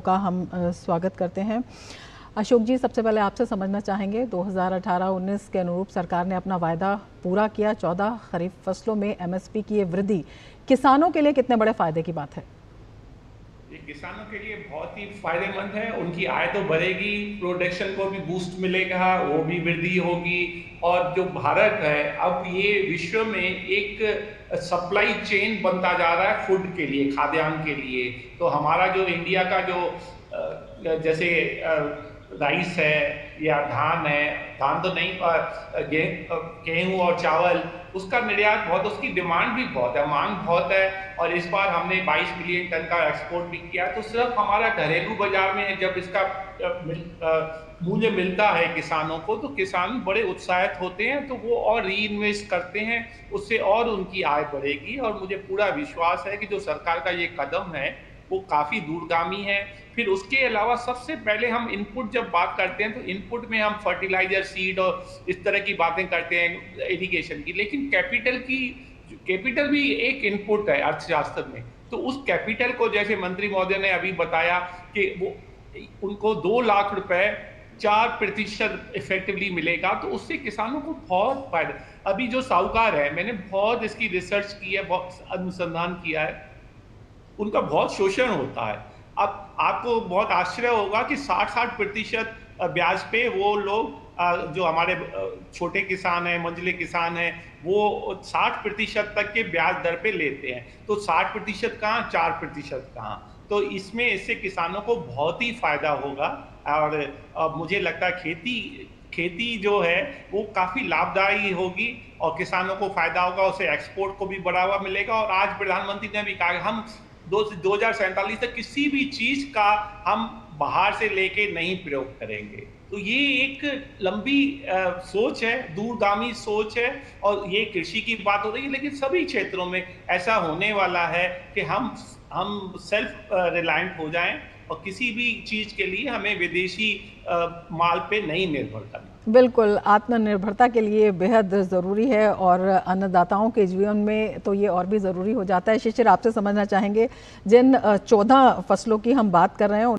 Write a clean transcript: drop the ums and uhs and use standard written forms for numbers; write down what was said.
का हम स्वागत करते हैं। अशोक जी, सबसे पहले आपसे समझना चाहेंगे 2018-19 के अनुरूप सरकार ने अपना वायदा पूरा किया। 14 खरीफ फसलों में एमएसपी की ये वृद्धि किसानों के लिए कितने बड़े फायदे की बात है? ये किसानों के लिए बहुत ही फायदेमंद है। उनकी आय तो बढ़ेगी, प्रोडक्शन को भी बूस्ट मिलेगा, वो भी वृद्धि होगी। और जो भारत है अब ये विश्व में एक सप्लाई चेन बनता जा रहा है फूड के लिए, खाद्यान्न के लिए। तो हमारा जो इंडिया का जो जैसे राइस है या धान है, धान तो नहीं, गेहूं और चावल, उसका निर्यात बहुत, उसकी डिमांड भी बहुत है, मांग बहुत है। और इस बार हमने 22 मिलियन टन का एक्सपोर्ट भी किया। तो सिर्फ हमारा घरेलू बाजार में जब इसका मूल्य मिलता है किसानों को, तो किसान बड़े उत्साहित होते हैं, तो वो और री इन्वेस्ट करते हैं, उससे और उनकी आय बढ़ेगी। और मुझे पूरा विश्वास है कि जो सरकार का ये कदम है वो काफ़ी दूरगामी है। फिर उसके अलावा सबसे पहले हम इनपुट जब बात करते हैं तो इनपुट में हम फर्टिलाइजर, सीड और इस तरह की बातें करते हैं, इरिगेशन की। लेकिन कैपिटल भी एक इनपुट है अर्थशास्त्र में। तो उस कैपिटल को, जैसे मंत्री महोदय ने अभी बताया कि वो उनको 2 लाख रुपए 4% इफेक्टिवली मिलेगा, तो उससे किसानों को बहुत फायदा। अभी जो साहूकार है, मैंने बहुत इसकी रिसर्च की है, बहुत अनुसंधान किया है, उनका बहुत शोषण होता है। अब आपको बहुत आश्चर्य होगा कि 60-60% ब्याज पे वो लोग, जो हमारे छोटे किसान हैं, मंझले किसान हैं, वो 60% तक के ब्याज दर पे लेते हैं। तो 60% कहाँ, 4% कहाँ। तो इससे किसानों को बहुत ही फायदा होगा। और मुझे लगता है खेती जो है वो काफी लाभदायी होगी और किसानों को फायदा होगा, उसे एक्सपोर्ट को भी बढ़ावा मिलेगा। और आज प्रधानमंत्री ने भी कहा हम 2047 तक किसी भी चीज का हम बाहर से लेके नहीं प्रयोग करेंगे। तो ये एक लंबी सोच है, दूरगामी सोच है। और ये कृषि की बात हो रही है, लेकिन सभी क्षेत्रों में ऐसा होने वाला है कि हम सेल्फ रिलायंट हो जाएं और किसी भी चीज के लिए हमें विदेशी माल पे नहीं निर्भर करना। बिल्कुल, आत्मनिर्भरता के लिए बेहद ज़रूरी है और अन्नदाताओं के जीवन में तो ये और भी ज़रूरी हो जाता है। शिशिर, आपसे समझना चाहेंगे जिन 14 फसलों की हम बात कर रहे हैं